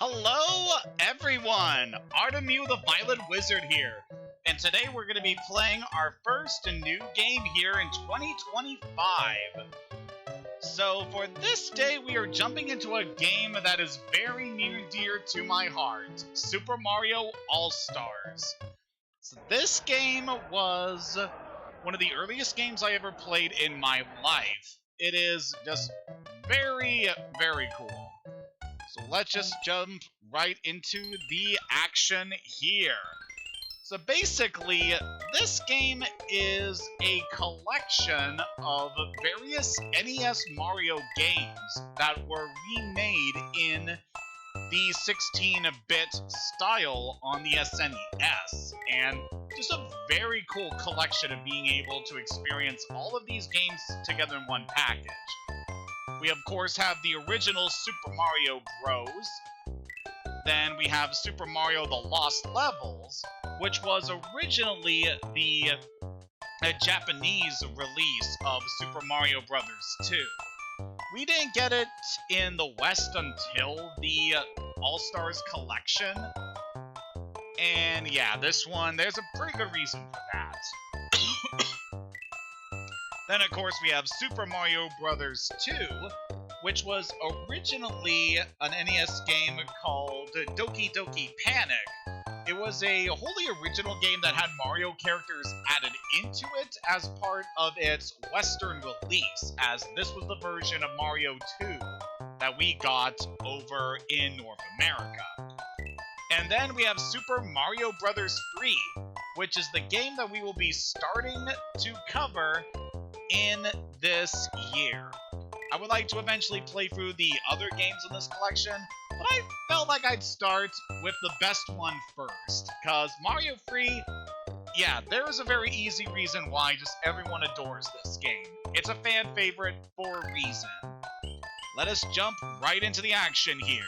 Hello, everyone! Artemu the Violet Wizard here, and today we're going to be playing our first new game here in 2025. So for this day, we are jumping into a game that is very near and dear to my heart, Super Mario All-Stars. So this game was one of the earliest games I ever played in my life. It is just very, very cool. So let's just jump right into the action here. So basically, this game is a collection of various NES Mario games that were remade in the 16-bit style on the SNES, and just a very cool collection of being able to experience all of these games together in one package. We of course have the original Super Mario Bros. Then we have Super Mario The Lost Levels, which was originally the Japanese release of Super Mario Bros. 2. We didn't get it in the West until the All-Stars collection. And yeah, this one, there's a pretty good reason for that. Then, of course, we have Super Mario Bros. 2, which was originally an NES game called Doki Doki Panic. It was a wholly original game that had Mario characters added into it as part of its Western release, as this was the version of Mario 2 that we got over in North America. And then we have Super Mario Bros. 3, which is the game that we will be starting to cover in this year. I would like to eventually play through the other games in this collection, but I felt like I'd start with the best one first, because Mario 3, yeah, there is a very easy reason why just everyone adores this game. It's a fan favorite for a reason. Let us jump right into the action here.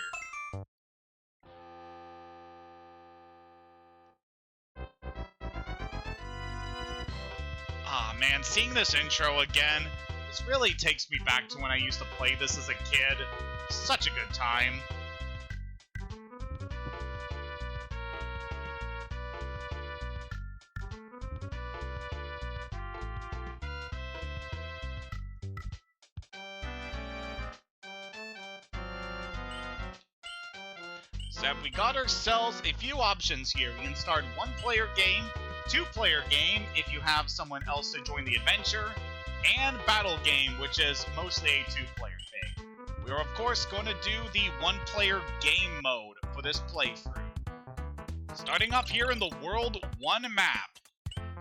Ah, man, seeing this intro again, this really takes me back to when I used to play this as a kid. Such a good time. So we got ourselves a few options here. We can start one-player game, two-player game if you have someone else to join the adventure, and battle game, which is mostly a two-player thing. We are of course going to do the one-player game mode for this playthrough. Starting up here in the World 1 map.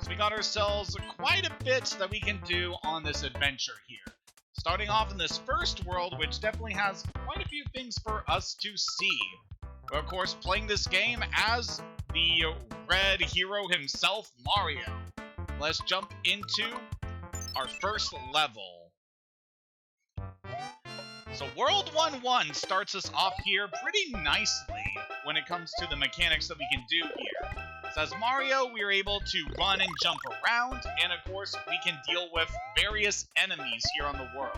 So we got ourselves quite a bit that we can do on this adventure here. Starting off in this first world, which definitely has quite a few things for us to see. We're of course playing this game as the red hero himself, Mario. Let's jump into our first level. So World 1-1 starts us off here pretty nicely when it comes to the mechanics that we can do here. So as Mario, we are able to run and jump around, and of course we can deal with various enemies here on the world.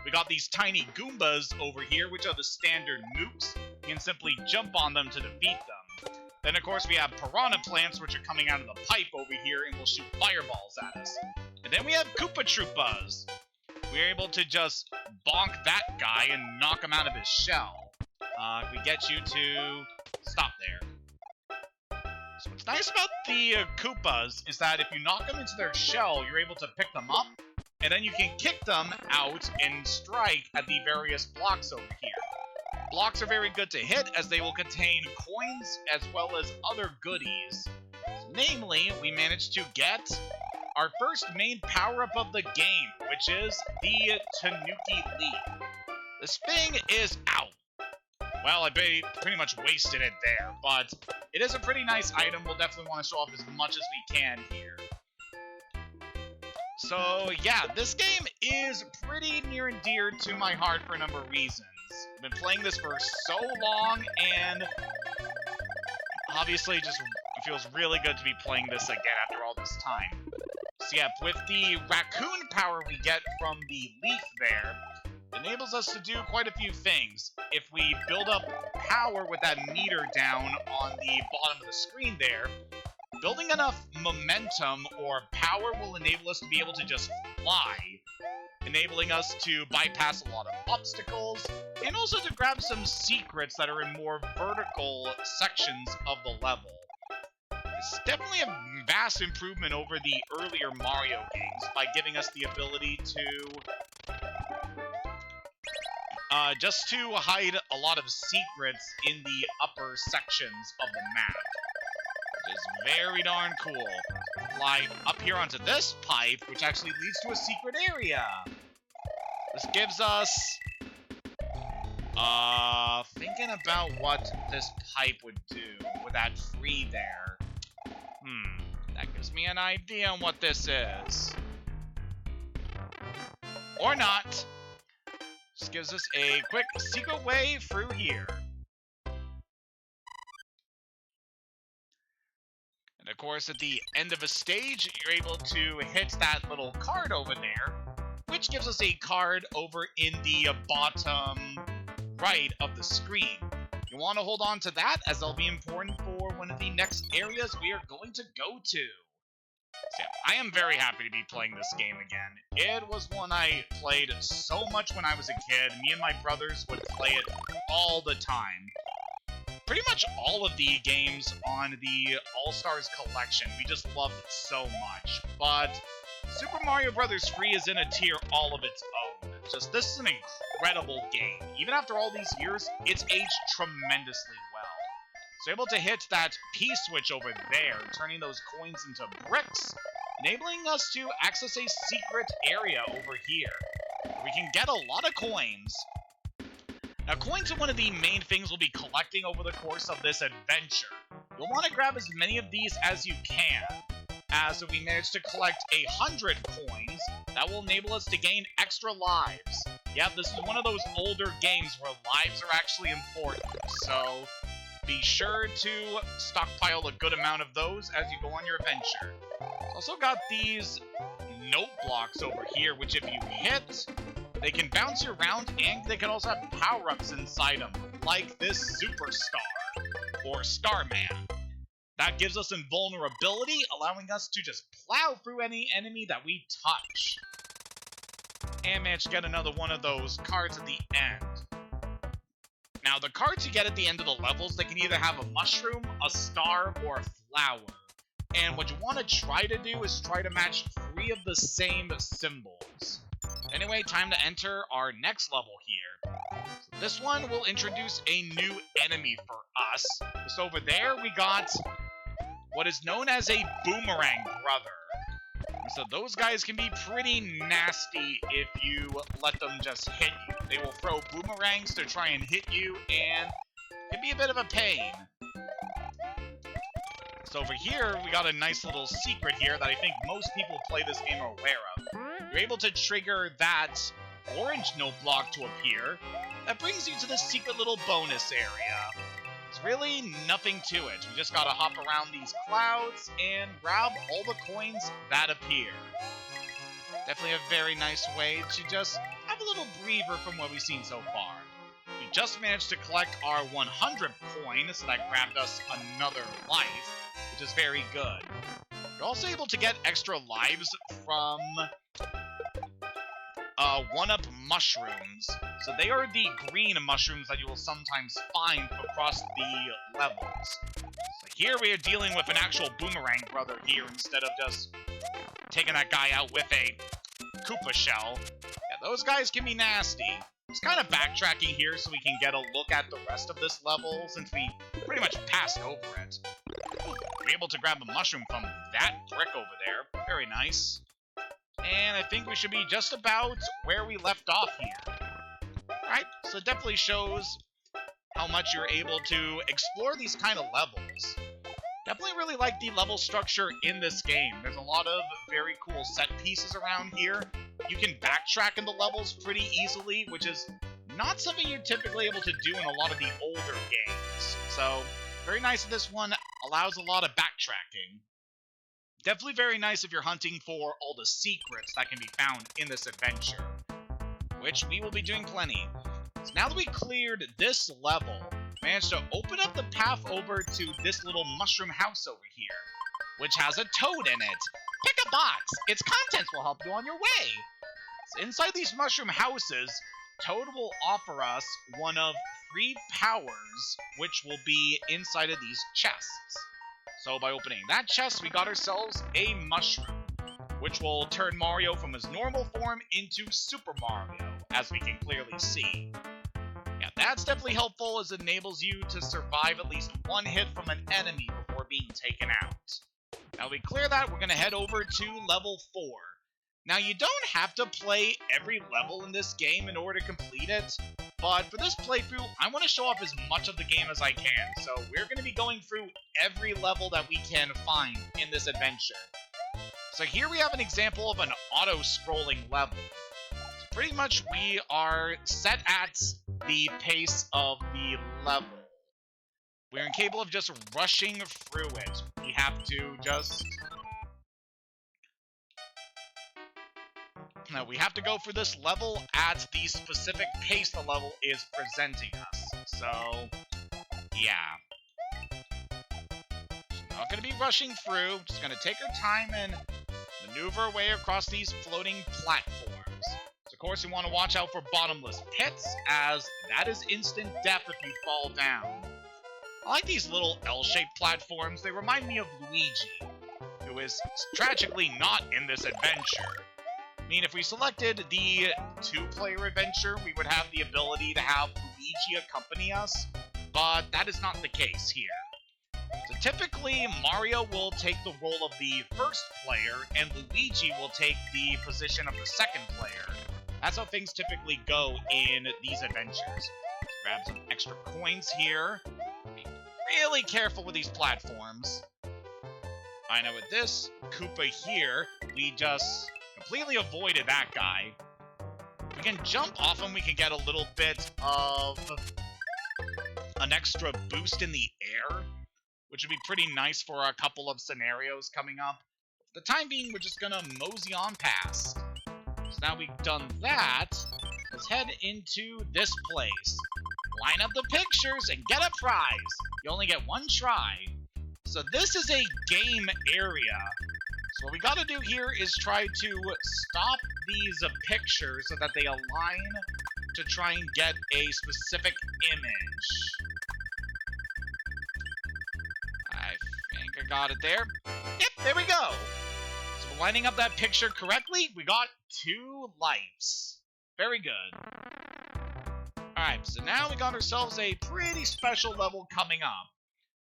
We got these tiny Goombas over here, which are the standard nukes. You can simply jump on them to defeat them. Then of course we have piranha plants, which are coming out of the pipe over here and will shoot fireballs at us. And then we have Koopa Troopas. We're able to just bonk that guy and knock him out of his shell. If we get you to stop there. So what's nice about the Koopas is that if you knock them into their shell, you're able to pick them up, and then you can kick them out and strike at the various blocks over here. Blocks are very good to hit as they will contain coins as well as other goodies. Namely, we managed to get our first main power-up of the game, which is the Tanuki Leap. This thing is out. Well, I pretty much wasted it there, but it is a pretty nice item. We'll definitely want to show off as much as we can here. So yeah, this game is pretty near and dear to my heart for a number of reasons. I've been playing this for so long, and obviously just it feels really good to be playing this again after all this time. So yeah, with the raccoon power we get from the leaf there, enables us to do quite a few things. If we build up power with that meter down on the bottom of the screen there, building enough momentum or power will enable us to be able to just fly, enabling us to bypass a lot of obstacles, and also to grab some secrets that are in more vertical sections of the level. It's definitely a vast improvement over the earlier Mario games by giving us the ability to just to hide a lot of secrets in the upper sections of the map, which is very darn cool. Fly up here onto this pipe, which actually leads to a secret area. This gives us, thinking about what this pipe would do with that tree there. That gives me an idea on what this is. Or not. Just gives us a quick secret way through here. And of course, at the end of a stage, you're able to hit that little card over there, which gives us a card over in the bottom right of the screen. You want to hold on to that, as they'll be important for one of the next areas we are going to go to. So yeah, I am very happy to be playing this game again. It was one I played so much when I was a kid. Me and my brothers would play it all the time. Pretty much all of the games on the All-Stars collection, we just loved it so much. But Super Mario Bros. 3 is in a tier all of its own. Just, this is an incredible game. Even after all these years, it's aged tremendously well. So able to hit that P-switch over there, turning those coins into bricks, enabling us to access a secret area over here. We can get a lot of coins. Now, coins are one of the main things we'll be collecting over the course of this adventure. You'll want to grab as many of these as you can, as if we manage to collect 100 coins, that will enable us to gain extra lives. Yeah, this is one of those older games where lives are actually important, so be sure to stockpile a good amount of those as you go on your adventure. Also got these note blocks over here, which if you hit, they can bounce you around, and they can also have power-ups inside them, like this Superstar, or Starman. That gives us invulnerability, allowing us to just plow through any enemy that we touch. And manage to get another one of those cards at the end. Now, the cards you get at the end of the levels, they can either have a mushroom, a star, or a flower. And what you want to try to do is try to match 3 of the same symbols. Anyway, time to enter our next level here. So this one will introduce a new enemy for us. Just over there, we got what is known as a boomerang brother. So those guys can be pretty nasty if you let them just hit you. They will throw boomerangs to try and hit you, and it can be a bit of a pain. So over here, we got a nice little secret here that I think most people who play this game are aware of. You're able to trigger that orange note block to appear. That brings you to this secret little bonus area. There's really nothing to it. We just gotta hop around these clouds and grab all the coins that appear. Definitely a very nice way to just have a little breather from what we've seen so far. We just managed to collect our 100th coin, so that grabbed us another life, which is very good. You're also able to get extra lives from 1-up mushrooms. So they are the green mushrooms that you will sometimes find across the levels. So here we are dealing with an actual boomerang brother here instead of just taking that guy out with a Koopa shell. Yeah, those guys can be nasty. Just kind of backtracking here so we can get a look at the rest of this level since we pretty much passed over it. We're able to grab a mushroom from that brick over there. Very nice. And I think we should be just about where we left off here. Alright, so it definitely shows how much you're able to explore these kind of levels. Definitely really like the level structure in this game. There's a lot of very cool set pieces around here. You can backtrack in the levels pretty easily, which is not something you're typically able to do in a lot of the older games. So, very nice that this one allows a lot of backtracking. Definitely very nice if you're hunting for all the secrets that can be found in this adventure. which we will be doing plenty. So now that we cleared this level, managed to open up the path over to this little mushroom house over here, which has a toad in it. Pick a box! Its contents will help you on your way! So inside these mushroom houses, Toad will offer us one of 3 powers, which will be inside of these chests. So by opening that chest, we got ourselves a mushroom, which will turn Mario from his normal form into Super Mario, as we can clearly see. Yeah, that's definitely helpful, as it enables you to survive at least 1 hit from an enemy before being taken out. Now we clear that, we're going to head over to level 4. Now you don't have to play every level in this game in order to complete it, but for this playthrough, I want to show off as much of the game as I can, so we're going to be going through every level that we can find in this adventure. So here we have an example of an auto-scrolling level. So pretty much we are set at the pace of the level. We're incapable of just rushing through it. We have to just... No, we have to go for this level at the specific pace the level is presenting us. So, yeah. So not going to be rushing through. Just going to take our time and maneuver our way across these floating platforms. So, of course, we want to watch out for bottomless pits, as that is instant death if you fall down. I like these little L-shaped platforms. They remind me of Luigi, who is tragically not in this adventure. I mean, if we selected the 2-player adventure, we would have the ability to have Luigi accompany us, but that is not the case here. So typically, Mario will take the role of the first player, and Luigi will take the position of the second player. That's how things typically go in these adventures. Grab some extra coins here. Be really careful with these platforms. I know with this Koopa here, we just completely avoided that guy. If we can jump off him, we can get a little bit of an extra boost in the air, which would be pretty nice for a couple of scenarios coming up. For the time being, we're just gonna mosey on past. So now we've done that, let's head into this place. Line up the pictures and get a prize. You only get 1 try. So this is a game area. So what we gotta do here is try to stop these pictures so that they align to try and get a specific image. I think I got it there. Yep, there we go. So we're lining up that picture correctly. We got 2 lives. Very good. Alright, so now we got ourselves a pretty special level coming up.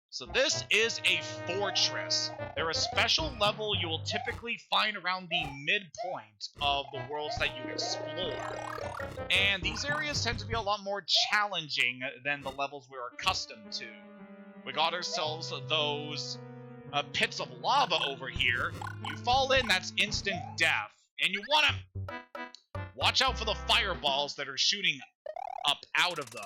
So this is a fortress. They're a special level you will typically find around the midpoint of the worlds that you explore. And these areas tend to be a lot more challenging than the levels we're accustomed to. We got ourselves those pits of lava over here. You fall in, that's instant death. And you want to watch out for the fireballs that are shooting up out of them.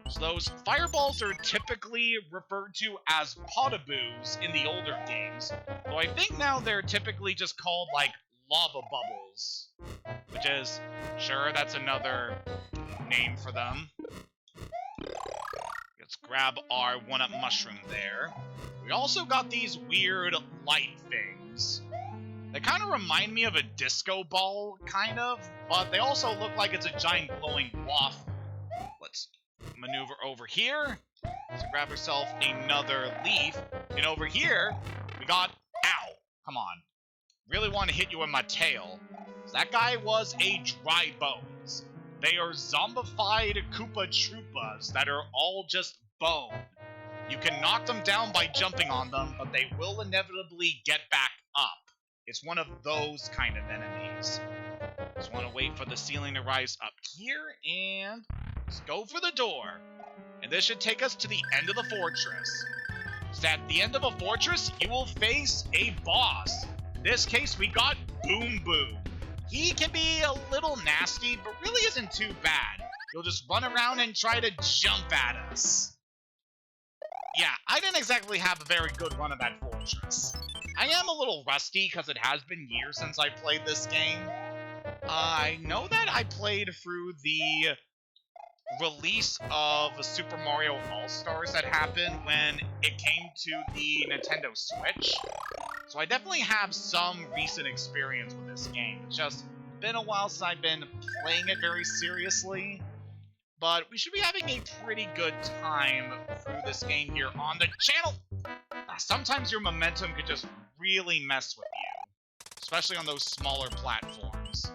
So those fireballs are typically referred to as potaboos in the older games, though I think now they're typically just called, like, lava bubbles, which is, sure, that's another name for them. Let's grab our 1-up mushroom there. We also got these weird light things. They kind of remind me of a disco ball, kind of, but they also look like it's a giant glowing waffle. Let's maneuver over here to grab ourselves another leaf, and over here we got ow, come on, really want to hit you with my tail. So that guy was a dry bones. They are zombified Koopa Troopas that are all just bone. You can knock them down by jumping on them, but they will inevitably get back up. It's one of those kind of enemies. Just want to wait for the ceiling to rise up here, and let's go for the door. And this should take us to the end of the fortress. So at the end of a fortress, you will face a boss. In this case, we got Boom Boom. He can be a little nasty, but really isn't too bad. He'll just run around and try to jump at us. Yeah, I didn't exactly have a very good run of that fortress. I am a little rusty because it has been years since I played this game. I know that I played through the release of Super Mario All-Stars that happened when it came to the Nintendo Switch. So I definitely have some recent experience with this game. It's just been a while since I've been playing it very seriously. But we should be having a pretty good time through this game here on the channel. Sometimes your momentum could just really mess with you, especially on those smaller platforms.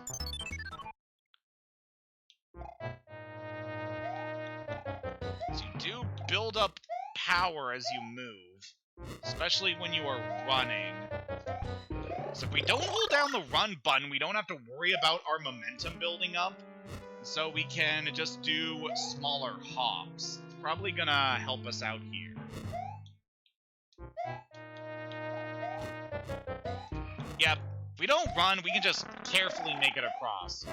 So you do build up power as you move, especially when you are running. So if we don't hold down the run button, we don't have to worry about our momentum building up. So we can just do smaller hops. It's probably gonna help us out here. Yep, if we don't run, we can just carefully make it across.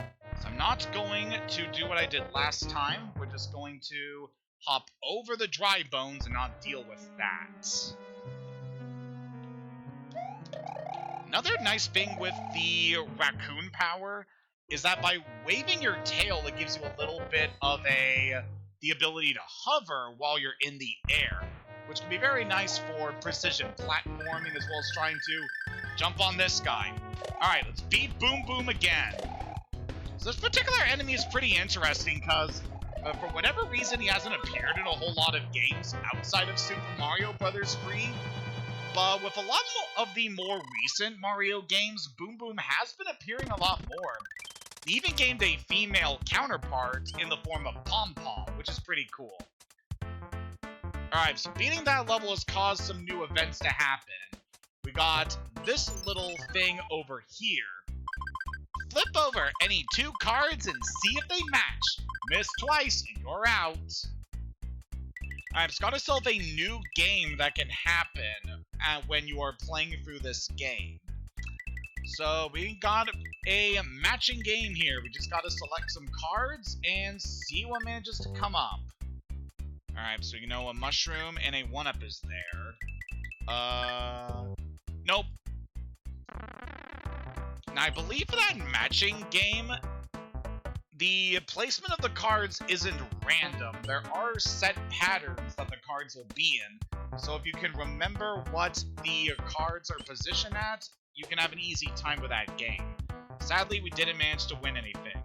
So I'm not going to do what I did last time. We're just going to hop over the dry bones and not deal with that. Another nice thing with the raccoon power is that by waving your tail, it gives you a little bit of the ability to hover while you're in the air, which can be very nice for precision platforming as well as trying to jump on this guy. Alright, let's beat Boom Boom again. So this particular enemy is pretty interesting because for whatever reason he hasn't appeared in a whole lot of games outside of Super Mario Bros. 3. But with a lot of the more recent Mario games, Boom Boom has been appearing a lot more. They even gained a female counterpart in the form of Pom Pom, which is pretty cool. Alright, so beating that level has caused some new events to happen. We got this little thing over here. Flip over any 2 cards and see if they match. Miss twice and you're out. Alright, it's got itself a new game that can happen when you are playing through this game. So we got a matching game here. We just got to select some cards and see what manages to come up. Alright, so you know a mushroom and a 1-up is there. Nope. Now I believe for that matching game, the placement of the cards isn't random. There are set patterns that the cards will be in. So if you can remember what the cards are positioned at, you can have an easy time with that game. Sadly, we didn't manage to win anything.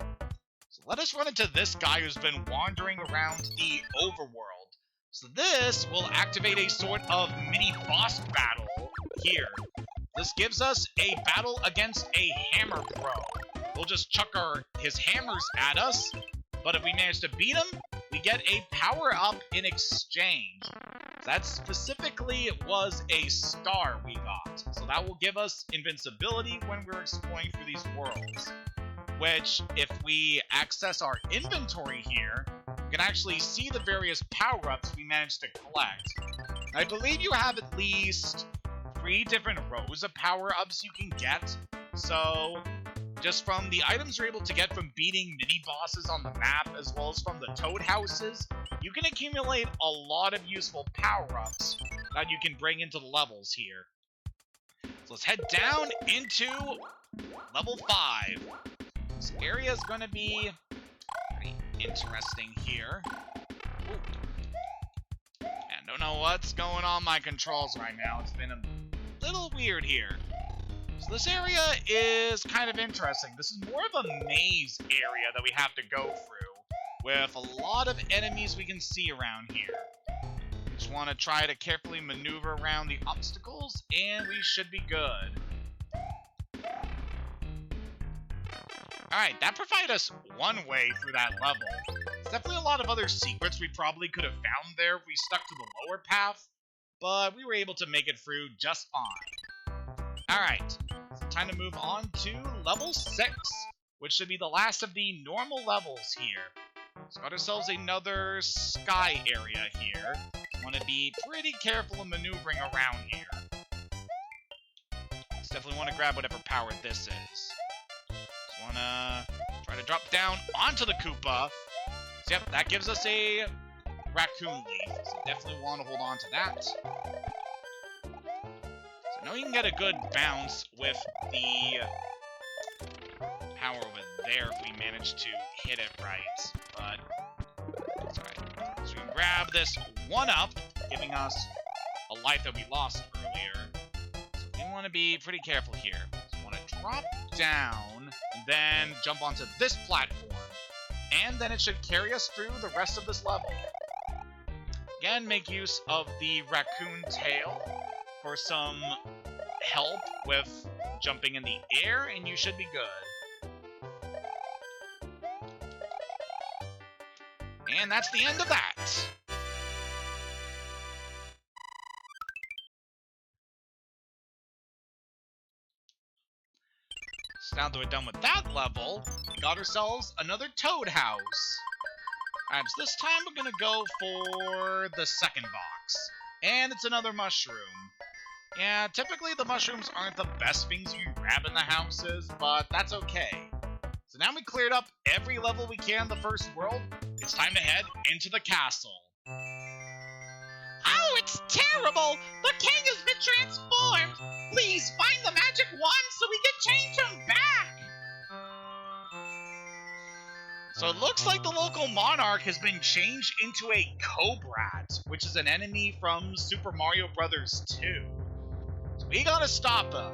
So let us run into this guy who's been wandering around the overworld. So this will activate a sort of mini boss battle here. This gives us a battle against a hammer pro. We'll just chuck his hammers at us, but if we manage to beat him, we get a power-up in exchange. That specifically was a star we got, so that will give us invincibility when we're exploring through these worlds. Which, if we access our inventory here, we can actually see the various power-ups we managed to collect. I believe you have at least 3 different rows of power-ups you can get, so just from the items you're able to get from beating mini-bosses on the map, as well as from the toad houses, you can accumulate a lot of useful power-ups that you can bring into the levels here. So let's head down into level 5. This area is going to be pretty interesting here. Ooh. And don't know what's going on my controls right now. It's been a little weird here. So this area is kind of interesting. This is more of a maze area that we have to go through, with a lot of enemies we can see around here. Just want to try to carefully maneuver around the obstacles, and we should be good. Alright, that provided us one way through that level. There's definitely a lot of other secrets we probably could have found there if we stuck to the lower path, but we were able to make it through just fine. Alright, so time to move on to level 6, which should be the last of the normal levels here. So got ourselves another sky area here. Want to be pretty careful in maneuvering around here. Let's definitely want to grab whatever power this is. Just want to try to drop down onto the Koopa. So yep, that gives us a raccoon leaf. So definitely want to hold on to that. So now you can get a good bounce with the power over there if we manage to hit it right. But it's alright. So we can grab this 1-up, giving us a life that we lost earlier. So we want to be pretty careful here. So we want to drop down and then jump onto this platform. And then it should carry us through the rest of this level. Again, make use of the raccoon tail for some help with jumping in the air, and you should be good. And that's the end of that. So now that we're done with that level, we got ourselves another toad house. Alright, so this time we're gonna go for the second box. And it's another mushroom. Yeah, typically the mushrooms aren't the best things you can grab in the houses, but that's okay. So now we cleared up every level we can in the first world, it's time to head into the castle. Oh, it's terrible! The king has been transformed! Please, find the magic wand so we can change him back! So it looks like the local monarch has been changed into a Cobrat, which is an enemy from Super Mario Bros. 2. So we gotta stop him.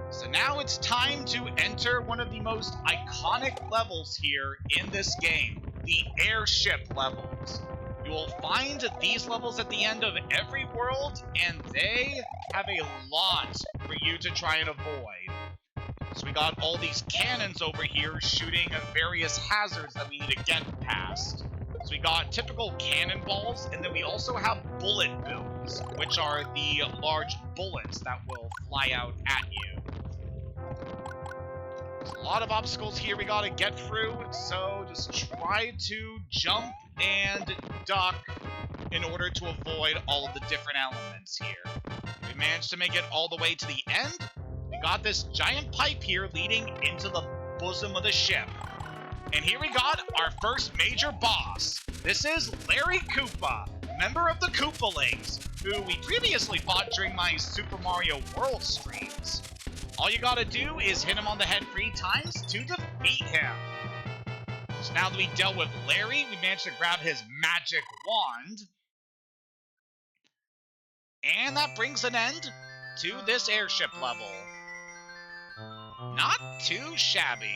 So now it's time to enter one of the most iconic levels here in this game, the airship levels. You will find these levels at the end of every world, and they have a lot for you to try and avoid. So we got all these cannons over here shooting various hazards that we need to get past. So we got typical cannonballs, and then we also have bullet bills, which are the large bullets that will fly out at you. There's a lot of obstacles here we gotta get through, so just try to jump and duck in order to avoid all of the different elements here. We managed to make it all the way to the end. We got this giant pipe here leading into the bosom of the ship. And here we got our first major boss. This is Larry Koopa, member of the Koopalings, who we previously fought during my Super Mario World streams. All you gotta do is hit him on the head 3 times to defeat him. So now that we dealt with Larry, we managed to grab his magic wand. And that brings an end to this airship level. Not too shabby.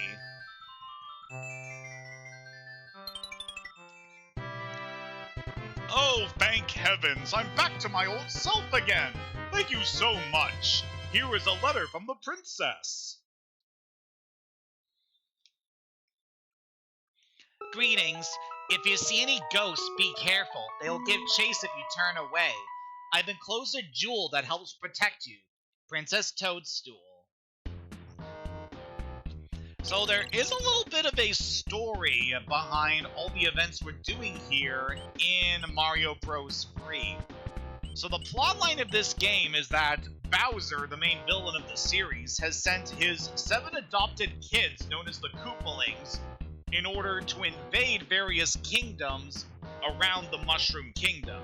Oh, thank heavens, I'm back to my old self again. Thank you so much. Here is a letter from the princess. Greetings. If you see any ghosts, be careful. They'll give chase if you turn away. I've enclosed a jewel that helps protect you. Princess Toadstool. So there is a little bit of a story behind all the events we're doing here in Mario Bros. 3. So the plotline of this game is that Bowser, the main villain of the series, has sent his 7 adopted kids, known as the Koopalings, in order to invade various kingdoms around the Mushroom Kingdom.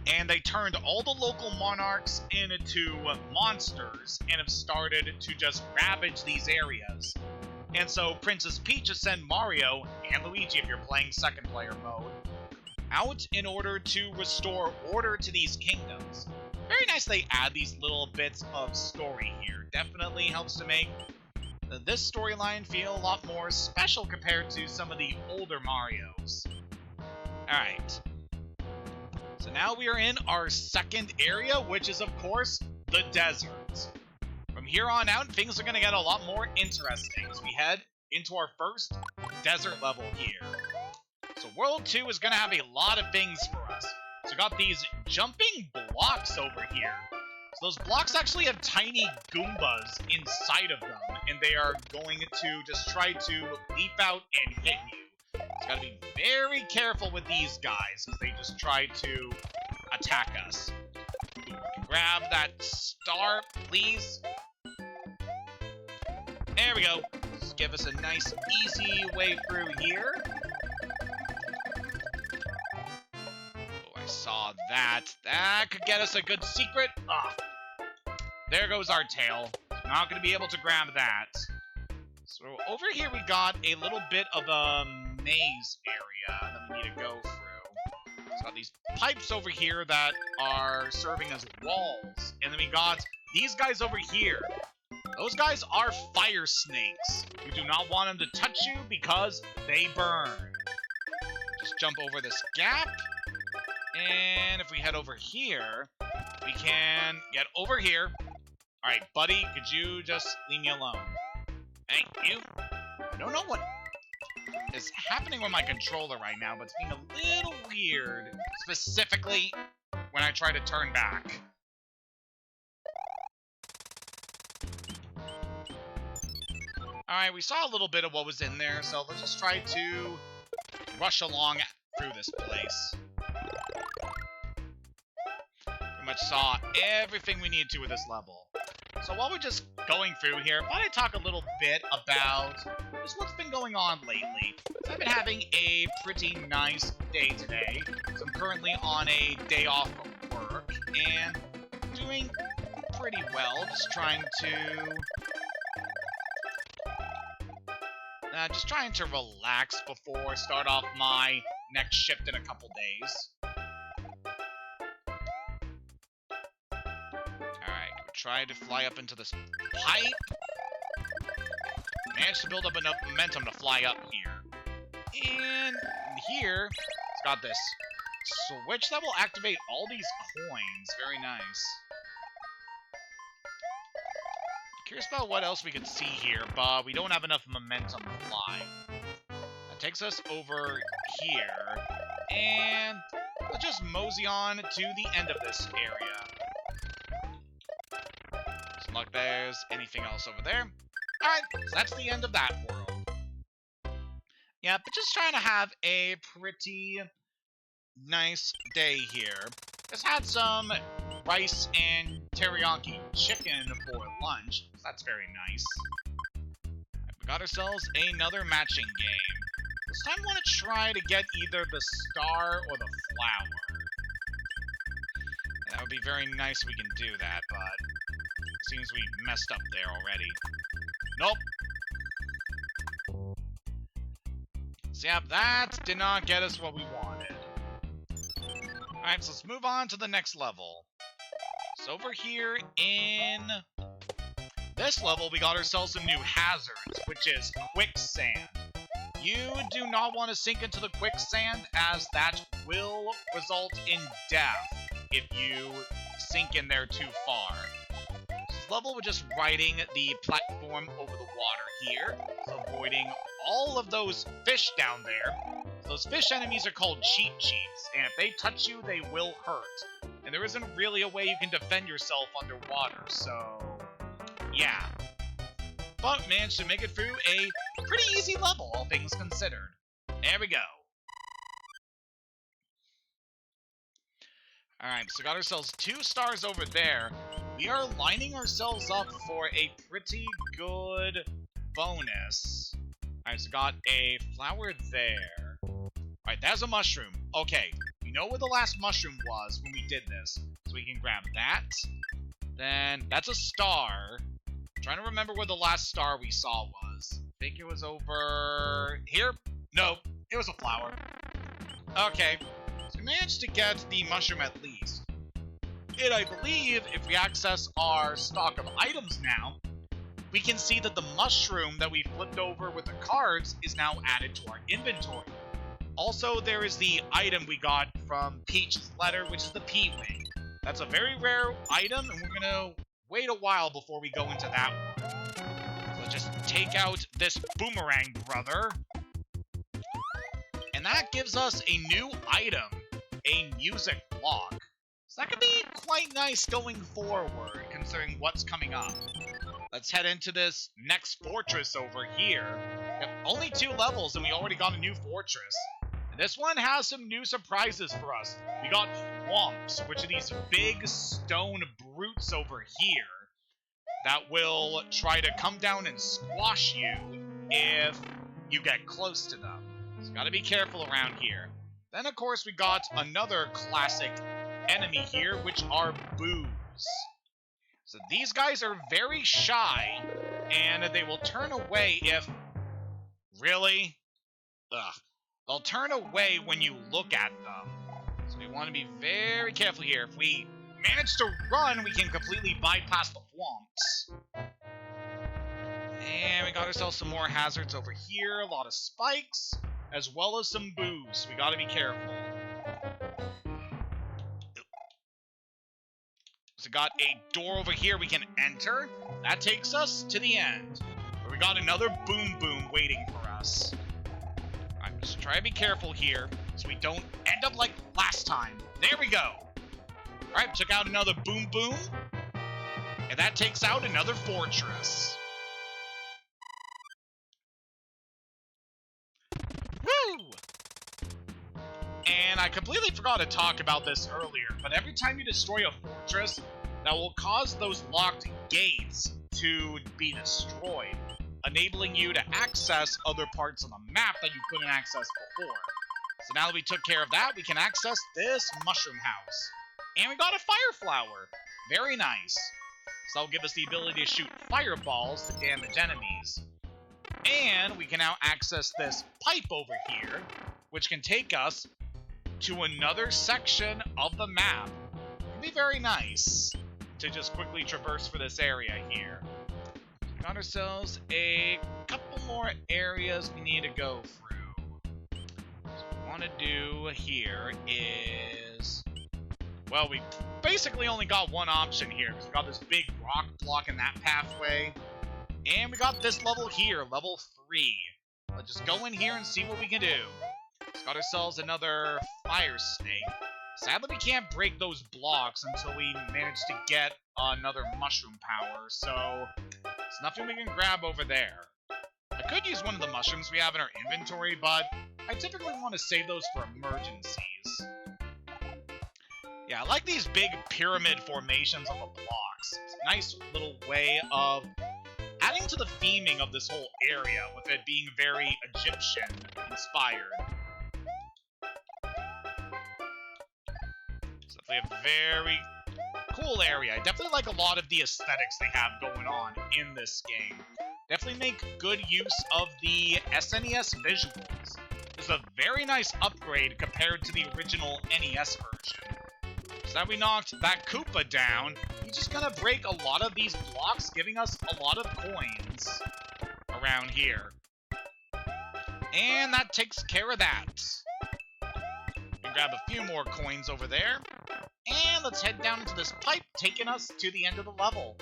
And they turned all the local monarchs into monsters and have started to just ravage these areas. And so Princess Peach has sent Mario, and Luigi if you're playing second player mode, out in order to restore order to these kingdoms. Very nice they add these little bits of story here. Definitely helps to make this storyline feel a lot more special compared to some of the older Marios. Alright. So now we are in our second area, which is, of course, the desert. From here on out, things are going to get a lot more interesting as we head into our first desert level here. So World 2 is going to have a lot of things for us. So we got these jumping blocks over here. So those blocks actually have tiny Goombas inside of them, and they are going to just try to leap out and hit you. So gotta be very careful with these guys as they just try to attack us. Grab that star, please. There we go. Just give us a nice, easy way through here. Oh, I saw that. That could get us a good secret. Ah, there goes our tail. Not gonna be able to grab that. So over here we got a little bit of a maze area that we need to go through. So got these pipes over here that are serving as walls. And then we got these guys over here. Those guys are fire snakes. You do not want them to touch you because they burn. Just jump over this gap. And if we head over here, we can get over here. Alright, buddy, could you just leave me alone? Hey, you. I don't know what is happening with my controller right now, but it's being a little weird. Specifically, when I try to turn back. Alright, we saw a little bit of what was in there, so let's just try to rush along through this place. Pretty much saw everything we needed to with this level. So while we're just going through here, I thought I'd talk a little bit about just what's been going on lately. So I've been having a pretty nice day today. So I'm currently on a day off of work, and doing pretty well, just trying to relax before I start off my next shift in a couple days. Alright, try to fly up into this pipe. Managed to build up enough momentum to fly up here. And here, it's got this switch that will activate all these coins. Very nice. Curious about what else we could see here, but we don't have enough momentum to fly. That takes us over here, and let's just mosey on to the end of this area. Doesn't look like there's anything else over there. Alright, so that's the end of that world. Yeah, but just trying to have a pretty nice day here. Just had some rice and teriyaki chicken for lunch. That's very nice. We got ourselves another matching game. This time I want to try to get either the star or the flower. That would be very nice if we can do that, but it seems we messed up there already. Nope. So yeah, that did not get us what we wanted. Alright, so let's move on to the next level. So over here in this level, we got ourselves some new hazards, which is quicksand. You do not want to sink into the quicksand, as that will result in death if you sink in there too far. This level, we're just riding the platform over the water here, so avoiding all of those fish down there. Those fish enemies are called cheat sheets, and if they touch you, they will hurt. And there isn't really a way you can defend yourself underwater, so yeah. But managed to make it through a pretty easy level, all things considered. There we go. Alright, so got ourselves 2 stars over there. We are lining ourselves up for a pretty good bonus. Alright, so got a flower there. Alright, that's a mushroom. Okay, we know where the last mushroom was when we did this. So we can grab that. Then, that's a star. I'm trying to remember where the last star we saw was. I think it was over here? No, it was a flower. Okay, so we managed to get the mushroom at least. And I believe if we access our stock of items now, we can see that the mushroom that we flipped over with the cards is now added to our inventory. Also, there is the item we got from Peach's letter, which is the P-Wing. That's a very rare item, and we're gonna wait a while before we go into that one. So let's just take out this boomerang, brother. And that gives us a new item, a music block. So that could be quite nice going forward, considering what's coming up. Let's head into this next fortress over here. We have only 2 levels, and we already got a new fortress. This one has some new surprises for us. We got thwomps, which are these big stone brutes over here that will try to come down and squash you if you get close to them. So gotta be careful around here. Then, of course, we got another classic enemy here, which are boos. So these guys are very shy, and they will turn away if... Really? Ugh. They'll turn away when you look at them. So we want to be very careful here. If we manage to run, we can completely bypass the swamps. And we got ourselves some more hazards over here. A lot of spikes, as well as some boos. We gotta be careful. So we got a door over here we can enter. That takes us to the end. Where we got another boom boom waiting for us. Alright, just try to be careful here, so we don't end up like last time. There we go. Alright, took out another boom boom. And that takes out another fortress. Woo! And I completely forgot to talk about this earlier, but every time you destroy a fortress, that will cause those locked gates to be destroyed, enabling you to access other parts of the map that you couldn't access before. So now that we took care of that, we can access this mushroom house. And we got a fire flower. Very nice. So that'll give us the ability to shoot fireballs to damage enemies. And we can now access this pipe over here, which can take us to another section of the map. It'd be very nice to just quickly traverse for this area here. We got ourselves a couple more areas we need to go through. So what we want to do here is... Well, we basically only got one option here, because we got this big rock blocking that pathway. And we got this level here, level 3. Let's just go in here and see what we can do. Got ourselves another fire snake. Sadly, we can't break those blocks until we manage to get another mushroom power, so there's nothing we can grab over there. I could use one of the mushrooms we have in our inventory, but I typically want to save those for emergencies. Yeah, I like these big pyramid formations of the blocks. It's a nice little way of adding to the theming of this whole area, with it being very Egyptian-inspired. It's definitely a very cool area. I definitely like a lot of the aesthetics they have going on in this game. Definitely make good use of the SNES visuals. It's a very nice upgrade compared to the original NES version. So that we knocked that Koopa down, he's just gonna break a lot of these blocks, giving us a lot of coins around here. And that takes care of that. We can grab a few more coins over there. And let's head down into this pipe, taking us to the end of the level.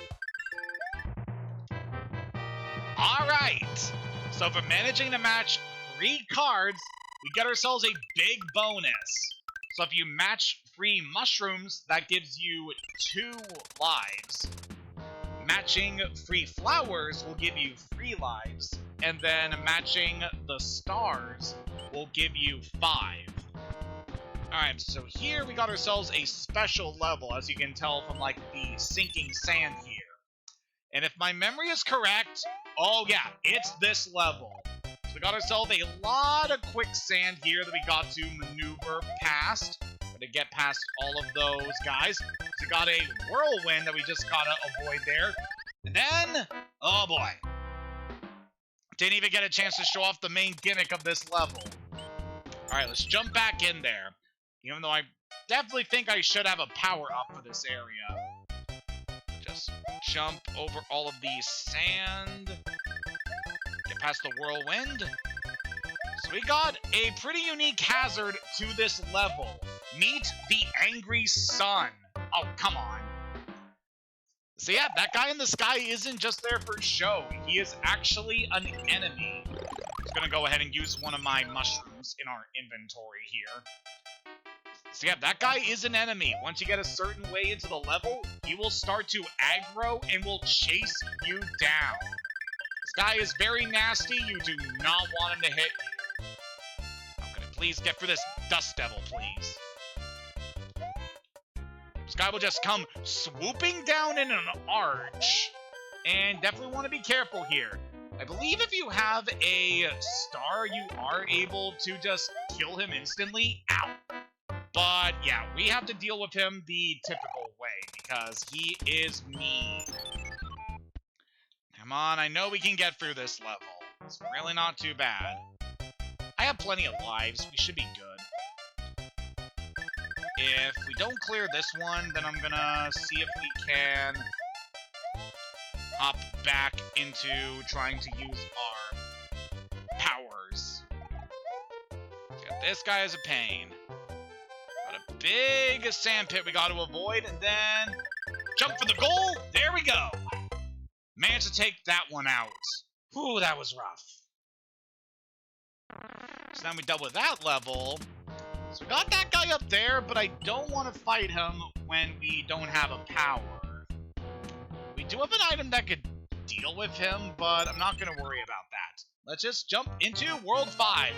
Alright! So for managing to match 3 cards, we get ourselves a big bonus. So if you match 3 mushrooms, that gives you 2 lives. Matching 3 flowers will give you 3 lives. And then matching the stars will give you 5. Alright, so here we got ourselves a special level, as you can tell from, like, the sinking sand here. And if my memory is correct, oh yeah, it's this level. So we got ourselves a lot of quicksand here that we got to maneuver past. To get past all of those guys. So we got a whirlwind that we just gotta avoid there. And then, oh boy. Didn't even get a chance to show off the main gimmick of this level. Alright, let's jump back in there. Even though I definitely think I should have a power-up for this area. Just jump over all of the sand. Get past the whirlwind. So we got a pretty unique hazard to this level. Meet the angry sun. Oh, come on. So yeah, that guy in the sky isn't just there for show. He is actually an enemy. I'm just gonna go ahead and use one of my mushrooms in our inventory here. So yeah, that guy is an enemy. Once you get a certain way into the level, he will start to aggro and will chase you down. This guy is very nasty. You do not want him to hit you. Okay, please get through this dust devil, please. This guy will just come swooping down in an arch. And definitely want to be careful here. I believe if you have a star, you are able to just kill him instantly. Ow! But yeah, we have to deal with him the typical way, because he is mean. Come on, I know we can get through this level. It's really not too bad. I have plenty of lives. We should be good. If we don't clear this one, then I'm gonna see if we can hop back into trying to use our powers. Yeah, this guy is a pain. Got a big sand pit we got to avoid, and then jump for the goal. There we go. Managed to take that one out. Whew, that was rough. So now we dealt with that level. So we got that guy up there, but I don't want to fight him when we don't have a power. We do have an item that could deal with him, but I'm not going to worry about that. Let's just jump into World 5.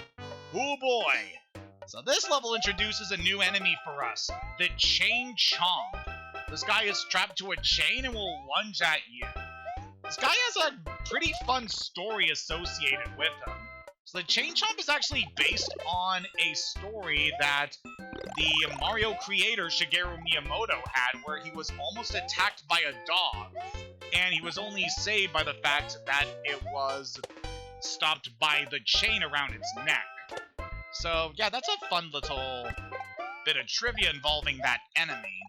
Oh boy. So this level introduces a new enemy for us, the Chain Chomp. This guy is strapped to a chain and will lunge at you. This guy has a pretty fun story associated with him. So the Chain Chomp is actually based on a story that the Mario creator Shigeru Miyamoto had, where he was almost attacked by a dog, and he was only saved by the fact that it was stopped by the chain around its neck. So yeah, that's a fun little bit of trivia involving that enemy.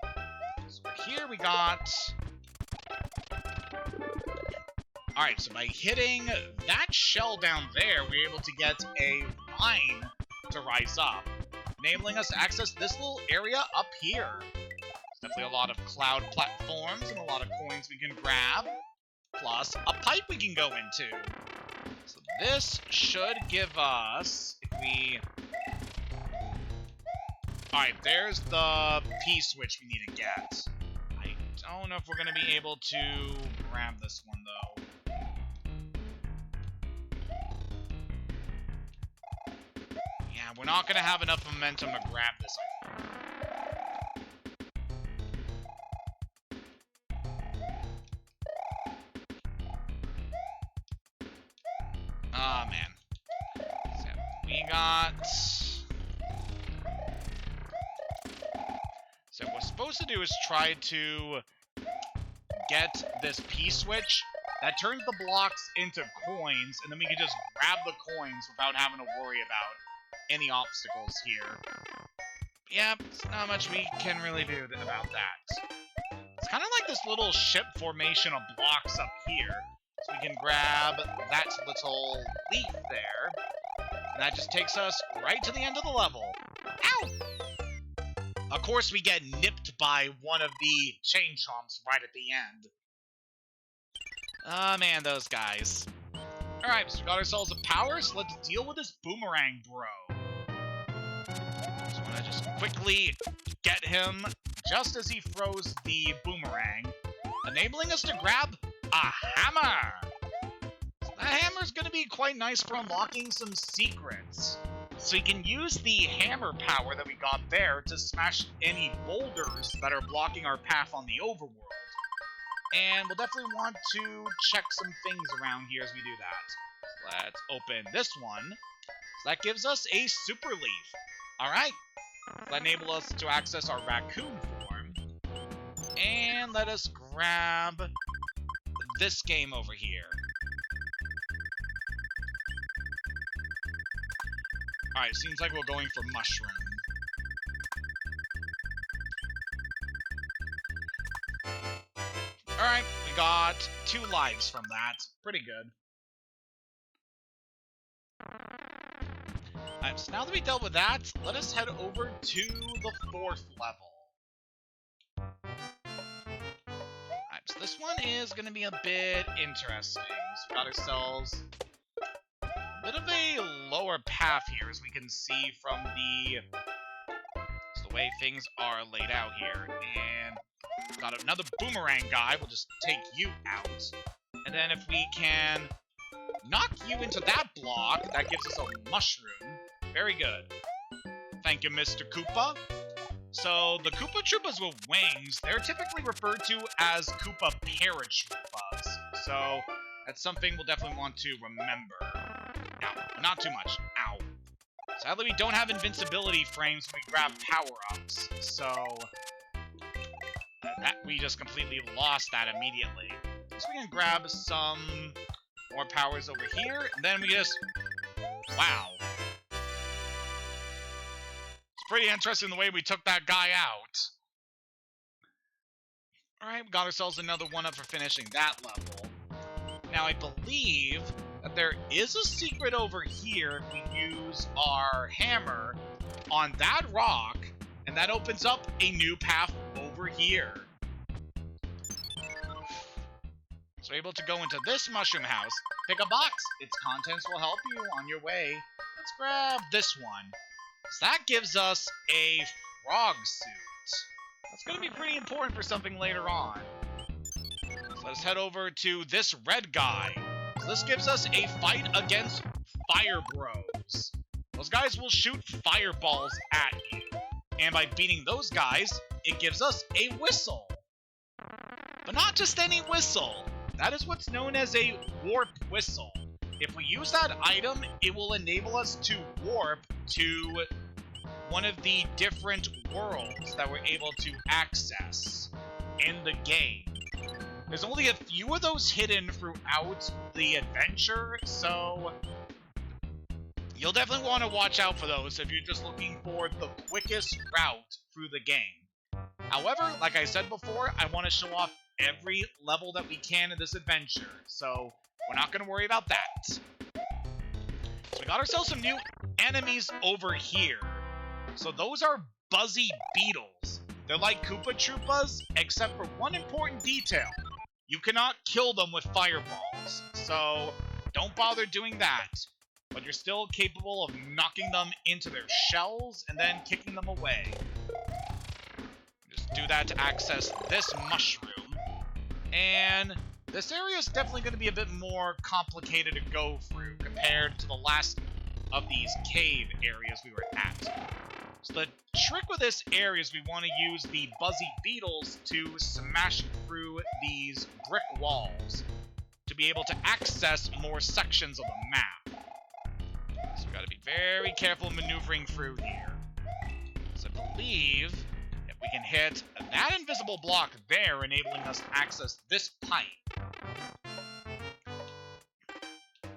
So here we got... Alright, so by hitting that shell down there, we're able to get a line to rise up, enabling us to access this little area up here. There's definitely a lot of cloud platforms and a lot of coins we can grab, plus a pipe we can go into. So this should give us, if we... Alright, there's the P-switch we need to get. I don't know if we're going to be able to grab this one, though. Yeah, we're not going to have enough momentum to grab this, I think. Oh, man. So, we got... So what we're supposed to do is try to get this P-switch that turns the blocks into coins, and then we can just grab the coins without having to worry about any obstacles here. Yep, it's not much we can really do about that. It's kind of like this little ship formation of blocks up here. So we can grab that little leaf there, and that just takes us right to the end of the level. Ow! Of course, we get nipped by one of the Chain Chomps right at the end. Ah, man, those guys. Alright, so we got ourselves a power, so let's deal with this boomerang bro. Just want to just quickly get him just as he throws the boomerang, enabling us to grab a hammer. So that hammer's going to be quite nice for unlocking some secrets. So we can use the hammer power that we got there to smash any boulders that are blocking our path on the overworld. And we'll definitely want to check some things around here as we do that. Let's open this one. So that gives us a super leaf. Alright. That enables us to access our raccoon form. And let us grab this game over here. Alright, seems like we're going for mushroom. Alright, we got 2 lives from that. Pretty good. Alright, so now that we dealt with that, let us head over to the 4th level. Alright, so this one is going to be a bit interesting. So we got ourselves a bit of a lower path here, as we can see from the way things are laid out here. And got another boomerang guy. We'll just take you out. And then if we can knock you into that block, that gives us a mushroom. Very good. Thank you, Mr. Koopa. So, the Koopa Troopas with wings, they're typically referred to as Koopa Paratroopas. So, that's something we'll definitely want to remember. Ow, not too much. Ow. Sadly, we don't have invincibility frames when we grab power-ups, so... we just completely lost that immediately. So we can grab some more powers over here, and then we just... Wow. It's pretty interesting the way we took that guy out. Alright, we got ourselves another one-up for finishing that level. Now, I believe that there is a secret over here if we use our hammer on that rock, and that opens up a new path over here. So we're able to go into this mushroom house, pick a box. Its contents will help you on your way. Let's grab this one. So that gives us a frog suit. That's going to be pretty important for something later on. So let's head over to this red guy. So this gives us a fight against Fire Bros. Those guys will shoot fireballs at you. And by beating those guys, it gives us a whistle. But not just any whistle. That is what's known as a warp whistle. If we use that item, it will enable us to warp to one of the different worlds that we're able to access in the game. There's only a few of those hidden throughout the adventure, so you'll definitely want to watch out for those if you're just looking for the quickest route through the game. However, like I said before, I want to show off every level that we can in this adventure, so we're not going to worry about that. So we got ourselves some new enemies over here. So those are Buzzy Beetles. They're like Koopa Troopas, except for one important detail. You cannot kill them with fireballs, so don't bother doing that. But you're still capable of knocking them into their shells and then kicking them away. Just do that to access this mushroom. And this area is definitely going to be a bit more complicated to go through compared to the last of these cave areas we were at. So the trick with this area is we want to use the Buzzy Beetles to smash through these brick walls to be able to access more sections of the map. So we've got to be very careful maneuvering through here. So I believe if we can hit that invisible block there, enabling us to access this pipe.